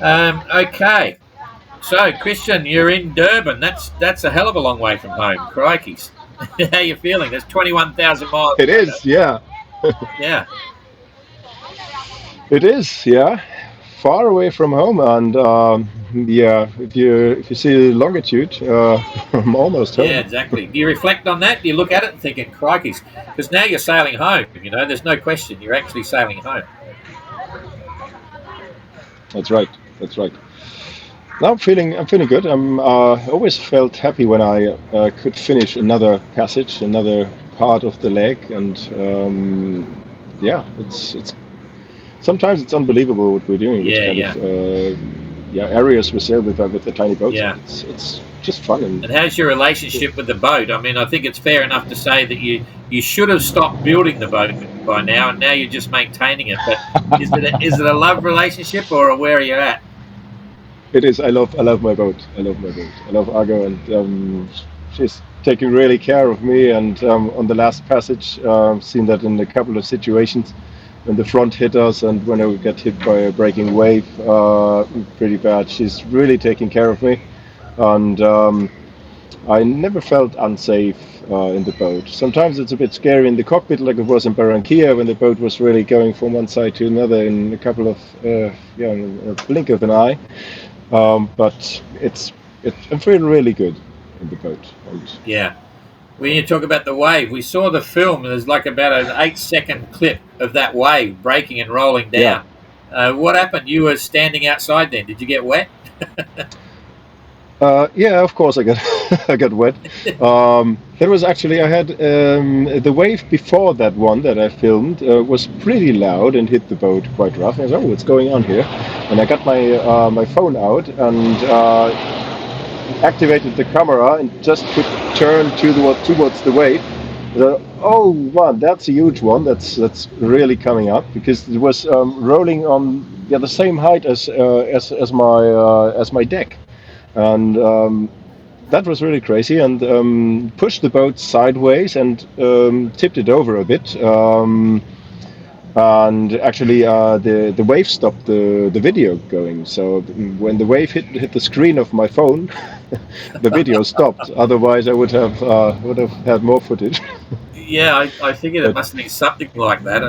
Okay. So, Christian, you're in Durban. That's a hell of a long way from home. Crikeys. How you feeling? That's 21,000 miles It away, though. is, yeah. Yeah. It is, yeah. Far away from home, and yeah, if you see the longitude, I'm almost Yeah, home. exactly. Do you reflect on that? Do you look at it and thinking, crikeys? Because now you're sailing home, there's no question. You're actually sailing home. That's right. That's right. Now I'm feeling good. I'm always felt happy when I could finish another passage, another part of the leg, and yeah, it's sometimes it's unbelievable what we're doing. Which Yeah, kind of yeah, yeah areas we sail with the tiny boats, and yeah. it's just fun and And how's your relationship with the boat? I mean, I think it's fair enough to say that you should have stopped building the boat by now, and now you're just maintaining it. But is it a love relationship or where are you at? it is. I love my boat. I love my boat. I love Argo, and she's taking really care of me. And on the last passage, seen that in a couple of situations when the front hit us and when I get hit by a breaking wave, pretty bad. She's really taking care of me, and I never felt unsafe in the boat. Sometimes it's a bit scary in the cockpit, like it was in Barranquilla when the boat was really going from one side to another in a couple of yeah, in a blink of an eye. But I'm feeling really good in the boat. And Yeah. When you talk about the wave, we saw the film. There's like about an 8-second clip of that wave breaking and rolling yeah, down. What happened? You were standing outside then. Did you get wet? yeah, of course I got I got wet. There was actually I had the wave before that one that I filmed was pretty loud and hit the boat quite rough. I said, "Oh, what's going on here?" And I got my phone out and activated the camera and just could turn towards the wave. Oh man, that's a huge one. That's really coming up because it was rolling on the same height as my deck, and that was really crazy and pushed the boat sideways and tipped it over a bit. And actually, the wave stopped the video going. So when the wave hit the screen of my phone, the video stopped. Otherwise, I would have had more footage. Yeah, I figured it But must have been something like that,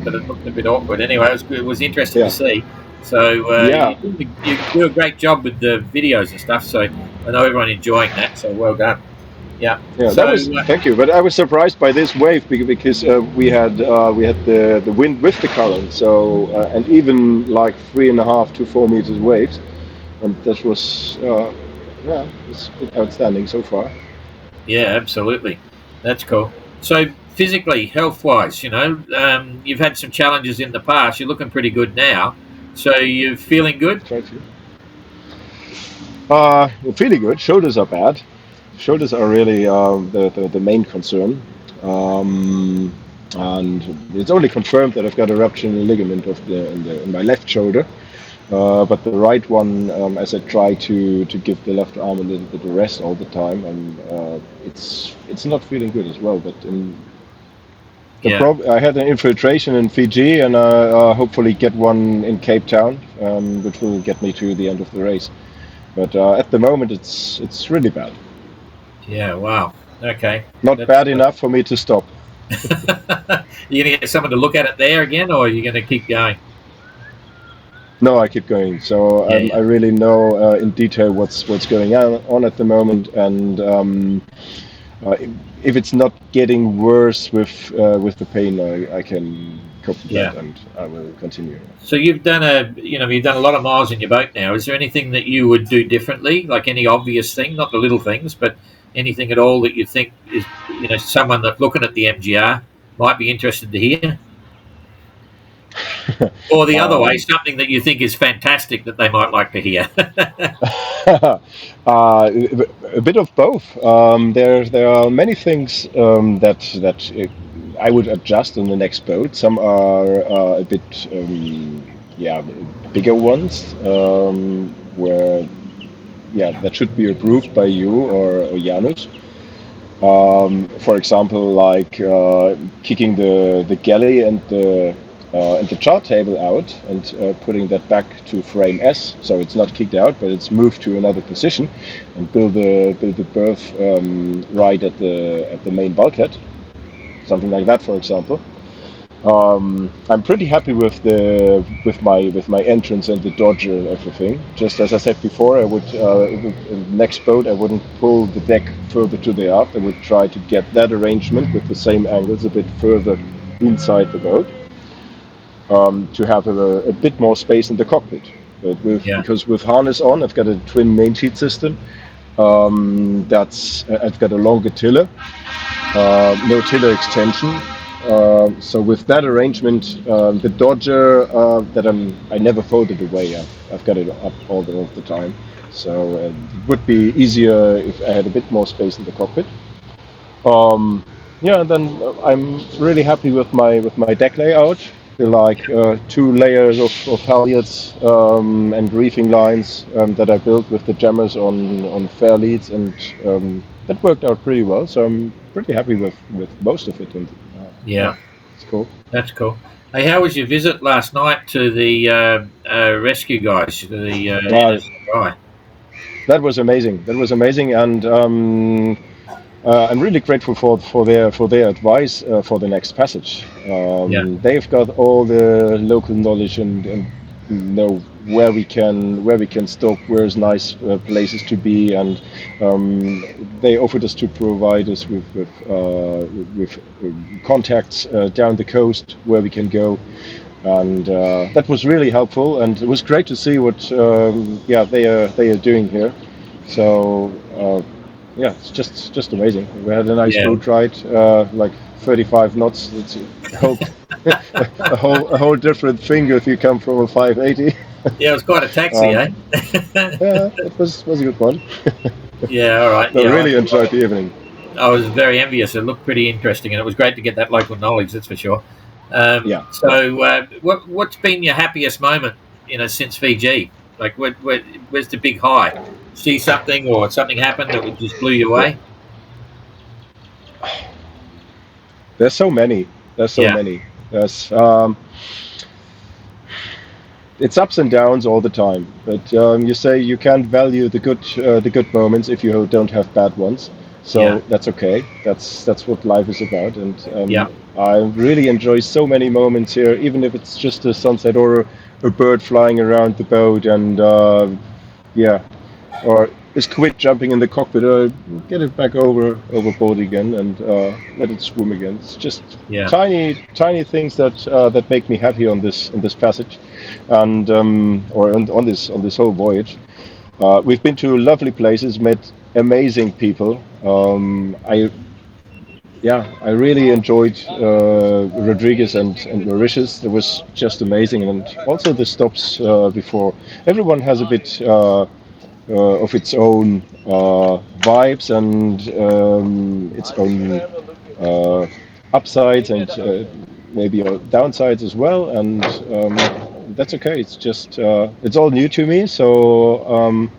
but it looked a bit awkward. Anyway, it was interesting to yeah, see. So yeah, you do a great job with the videos and stuff. So I know everyone enjoying that. So well done. Yeah. yeah. That So was thank you. But I was surprised by this wave because we had the wind with the current. So and even like 3.5 to 4 meters waves, and that was yeah, it's outstanding so far. yeah, absolutely, that's cool. So physically, health wise, you've had some challenges in the past. You're looking pretty good now. So you're feeling good. Try to. Feeling good. Shoulders are bad. Shoulders are really the main concern. Um, and it's only confirmed that I've got a rupture in the ligament in my left shoulder. But the right one, as I try to give the left arm a little bit of rest all the time, and it's not feeling good as well. But Yeah. I had an infiltration in Fiji, and hopefully get one in Cape Town, which will get me to the end of the race. But at the moment, it's really bad. Yeah. Wow. Okay. Not That's bad enough for me to stop. you're gonna get someone to look at it there again, or are you gonna keep going? No, I keep going. So Yeah. I Yeah. really know in detail what's going on at the moment, and uh, if it's not getting worse with the pain, I can cope with that, Yeah. and I will continue. So you've done a lot of miles in your boat now. Is there anything that you would do differently, like any obvious thing, not the little things, but anything at all that you think is, someone that's looking at the MGR might be interested to hear, or the other way, um, something that you think is fantastic that they might like to hear? a bit of both. There are many things that I would adjust on the next boat. Some are a bit yeah, bigger ones where yeah, that should be approved by you or Janus. For example, like kicking the galley and and the chart table out and putting that back to frame S, so it's not kicked out, but it's moved to another position, and build the berth right at the main bulkhead, something like that, for example. I'm pretty happy with my entrance and the dodger and everything. Just as I said before, I would next boat I wouldn't pull the deck further to the aft. I would try to get that arrangement with the same angles a bit further inside the boat, to have a bit more space in the cockpit. But because with harness on, I've got a twin main sheet system. I've got a longer tiller, no tiller extension. So with that arrangement, the dodger I never folded away. I've got it up all the time. So it would be easier if I had a bit more space in the cockpit. And then I'm really happy with my deck layout. Like 2 layers of halyards and reefing lines that I built with the jammers on fair leads, and that worked out pretty well. So I'm pretty happy with most of it. And it's cool. That's cool. Hey, how was your visit last night to the rescue guys? That was amazing, and I'm really grateful for their advice for the next passage. They've got all the local knowledge and know where we can stop, where's nice places to be, and they offered us to provide us with contacts down the coast where we can go, and that was really helpful, and it was great to see what they are doing here. So it's just amazing. We had a nice boat ride, like 35 knots. It's a whole different thing if you come from a 580. Yeah, it was quite a taxi, eh? Yeah, it was a good one. Yeah, all right. I really enjoyed the evening. I was very envious. It looked pretty interesting, and it was great to get that local knowledge, that's for sure. So what's been your happiest moment, since Fiji? Like, where's the big high? See something or something happened that just blew you away? There's so many. Many. It's ups and downs all the time. But you say you can't value the good moments if you don't have bad ones. So that's okay. That's what life is about. And I really enjoy so many moments here, even if it's just a sunset or a bird flying around the boat, and or a squid jumping in the cockpit, or get it back overboard again and let it swim again. It's just tiny things that make me happy on this passage, and on this whole voyage. We've been to lovely places, met amazing people. I really enjoyed Rodriguez and Mauritius. It was just amazing, and also the stops before. Everyone has a bit of its own vibes and its own upsides and maybe downsides as well, and that's okay. It's just it's all new to me, so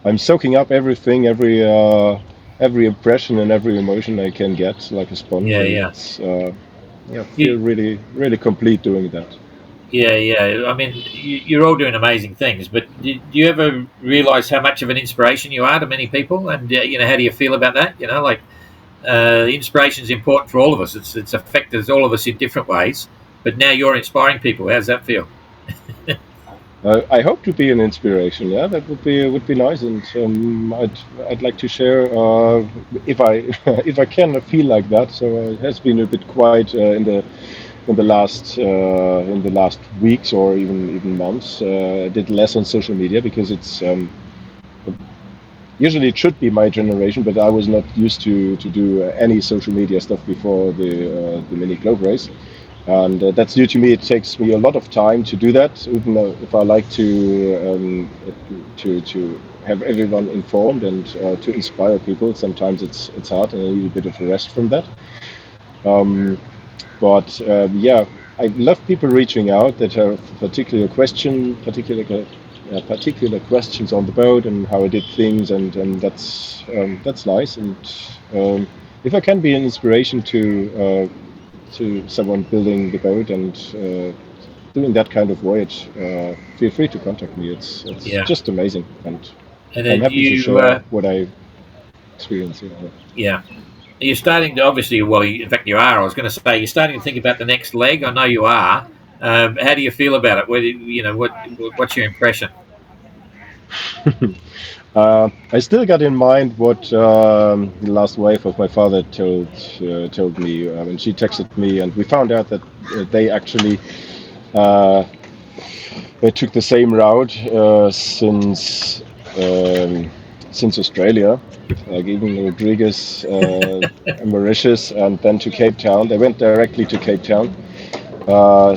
I'm soaking up everything, every impression and every emotion I can get, like a sponge. Feel really complete doing that. I mean, you're all doing amazing things, but do you ever realize how much of an inspiration you are to many people? And how do you feel about that? Inspiration is important for all of us. It's affected all of us in different ways, but now you're inspiring people. How's that feel? I hope to be an inspiration. Yeah, that would be nice, and I'd like to share if I can feel like that. So it has been a bit quiet in the last weeks or even months. I did less on social media because it's usually it should be my generation, but I was not used to do any social media stuff before the mini globe race. And that's new to me. It takes me a lot of time to do that, even though if I like to have everyone informed and to inspire people. Sometimes it's hard, and I need a bit of a rest from that. I love people reaching out that have particular questions on the boat and how I did things, and that's nice. And if I can be an inspiration to to someone building the boat and doing that kind of voyage, feel free to contact me. It's just amazing, and I'm happy to share what I experience. Yeah. You're starting to, obviously, well, in fact, you are. I was going to say, you're starting to think about the next leg. I know you are. How do you feel about it? What's your impression? I still got in mind what the last wife of my father told me when she texted me, and we found out that they actually they took the same route since Australia, like even Rodriguez, Mauritius, and then to Cape Town. They went directly to Cape Town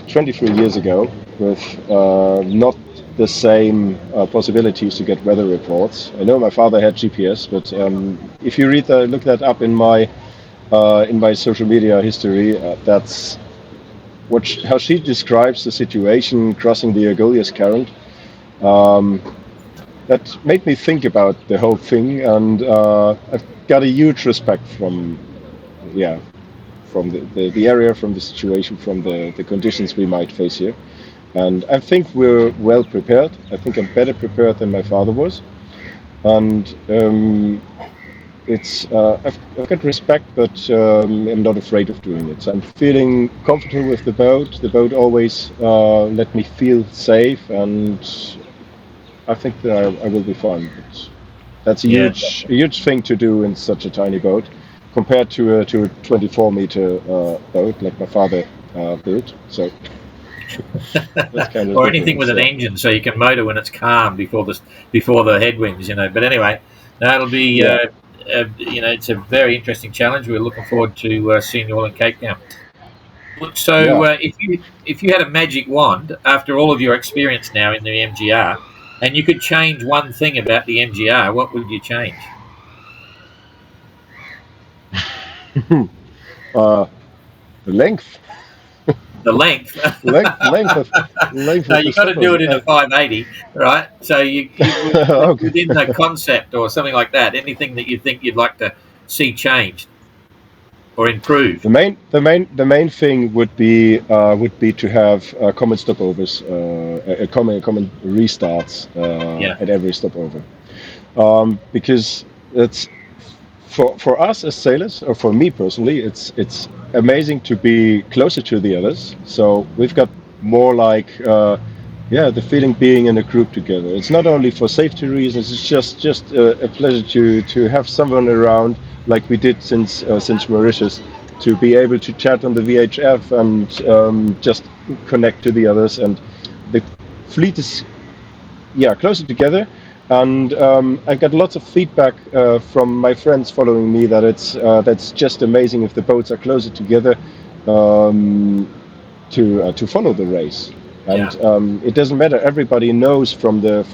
23 years ago with not the same possibilities to get weather reports. I know my father had GPS, but if you look that up in my social media history, that's how she describes the situation crossing the Agulhas current. That made me think about the whole thing, and I've got a huge respect from the area, from the situation, from the conditions we might face here. And I think we're well prepared. I think I'm better prepared than my father was. And I've got respect, but I'm not afraid of doing it. So I'm feeling comfortable with the boat. The boat always let me feel safe, and I think that I will be fine. But that's a huge thing to do in such a tiny boat, compared to a 24-meter boat like my father built. So that's kind of or anything with an engine, so you can motor when it's calm before the headwinds, But anyway, that'll be it's a very interesting challenge. We're looking forward to seeing you all in Cape Town. So, if you had a magic wand after all of your experience now in the MGR, and you could change one thing about the MGR, what would you change? The length. The length. length. No, you got to do it in a 580, right? So you okay. Within the concept or something like that. Anything that you think you'd like to see changed or improved. The main thing would be to have common stopovers, common restarts at every stopover, because it's. For us as sailors, or for me personally, it's amazing to be closer to the others. So we've got more like, the feeling being in a group together. It's not only for safety reasons. It's just a pleasure to have someone around, like we did since Mauritius, to be able to chat on the VHF and just connect to the others. And the fleet is closer together. And I got lots of feedback from my friends following me that that's just amazing if the boats are closer together to follow the race. And it doesn't matter. Everybody knows from the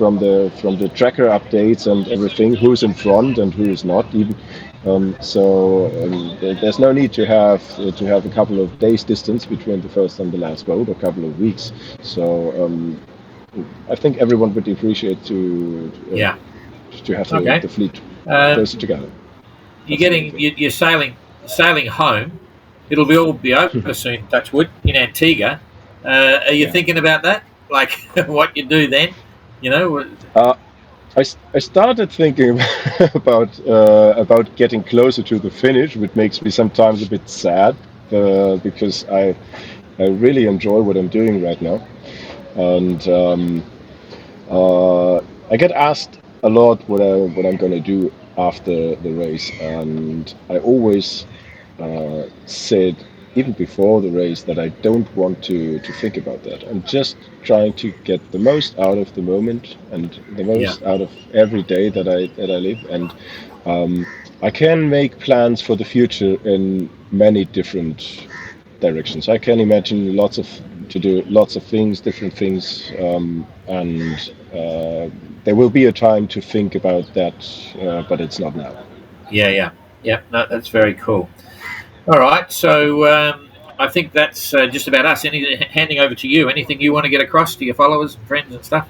tracker updates and everything who's in front and who is not. Even there's no need to have a couple of days distance between the first and the last boat, or a couple of weeks. So. I think everyone would appreciate to have the fleet closer together. You're sailing home. It'll all be over soon, touch wood, in Antigua. Are you thinking about that? Like what you do then? I started thinking about getting closer to the finish, which makes me sometimes a bit sad because I really enjoy what I'm doing right now. And I get asked a lot what I'm going to do after the race, and I always said, even before the race, that I don't want to think about that. I'm just trying to get the most out of the moment and the most out of every day that I live. And I can make plans for the future in many different directions. I can imagine to do lots of things, different things, and there will be a time to think about that, but it's not now. Yeah. No, that's very cool. All right, so I think that's just about us. Handing over to you. Anything you want to get across to your followers and friends and stuff?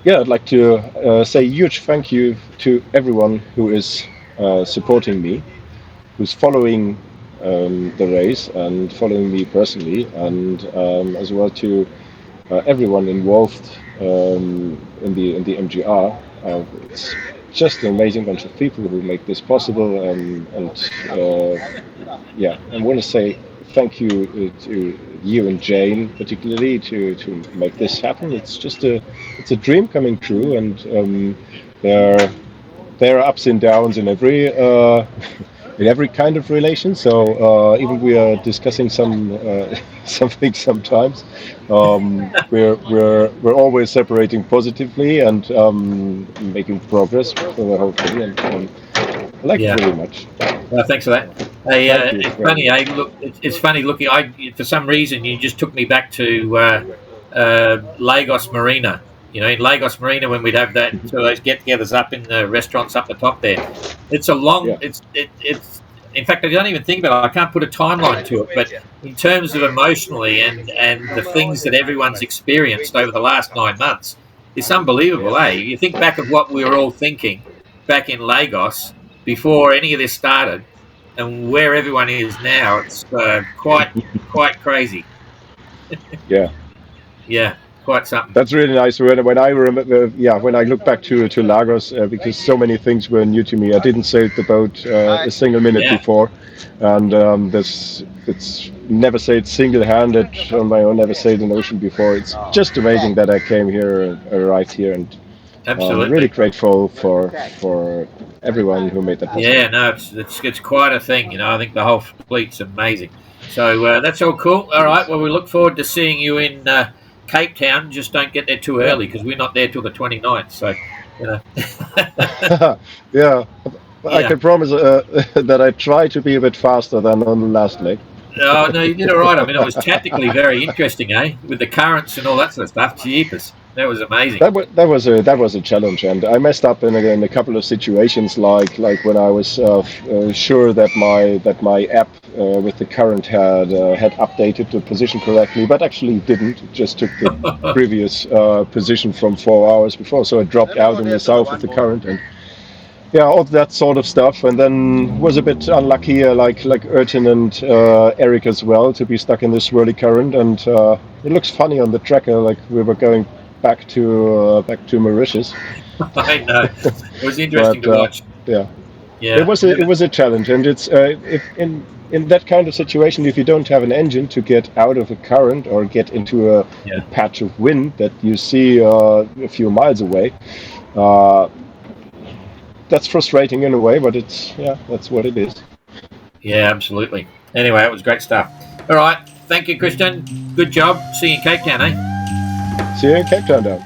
Yeah, I'd like to say a huge thank you to everyone who is supporting me, who's following the race and following me personally, and as well to everyone involved in the MGR. It's just an amazing bunch of people who make this possible, and yeah, I want to say thank you to you and Jane particularly to make this happen. It's a dream coming true, and there there are ups and downs in every in every kind of relation. So even we are discussing something sometimes. We're always separating positively and making progress for the whole thing, and I like it Yeah. very much. Thanks for that. Hey, Thank you it's very funny. much. Hey, look, it's funny looking. For some reason, you just took me back to Lagos Marina. You know, in Lagos Marina, when we'd have that, so those get-togethers up in the restaurants up the top there. It's a long. Yeah. It's. In fact, I don't even think about it. I can't put a timeline to it, but in terms of emotionally and the things that everyone's experienced over the last 9 months, it's unbelievable. Eh? You think back of what we were all thinking back in Lagos before any of this started, and where everyone is now. It's quite crazy. Yeah. Yeah, quite something. That's really nice. When I remember, yeah, when I look back to Lagos, because so many things were new to me. I didn't sail the boat a single minute Yeah, before, and this it's never sailed single-handed on my own. Never sailed an ocean before. It's just amazing that I came here, arrived here, and really absolutely. grateful for everyone who made that possible. Yeah, no, it's quite a thing. You know, I think the whole fleet's amazing. So that's all cool. All right. Well, we look forward to seeing you in Cape Town. Just don't get there too Yeah, early because we're not there till the 29th. So, you know. yeah. I Yeah. can promise that I try to be a bit faster than on the last leg. Oh, no, you did all right. I mean, it was tactically very interesting, eh? With the currents and all that sort of stuff. Jeepers. That was amazing. That was a challenge, and I messed up in a couple of situations, like when I was sure that my app with the current had updated the position correctly, but actually didn't. It just took the previous position from 4 hours before, so it dropped out in the south of the current, and yeah, all that sort of stuff, and then was a bit unlucky, like Ertin and Eric as well, to be stuck in this swirly current, and it looks funny on the tracker, like we were going back to Mauritius. I know. It was interesting But to watch. yeah, Yeah. it was a challenge, and it's if in that kind of situation, if you don't have an engine to get out of a current or get into a Yeah. patch of wind that you see a few miles away, that's frustrating in a way, but that's what it is. Yeah, absolutely. Anyway, it was great stuff. All right. Thank you, Christian. Good job. See you in Cape Town, eh? See you in Cape Town, now.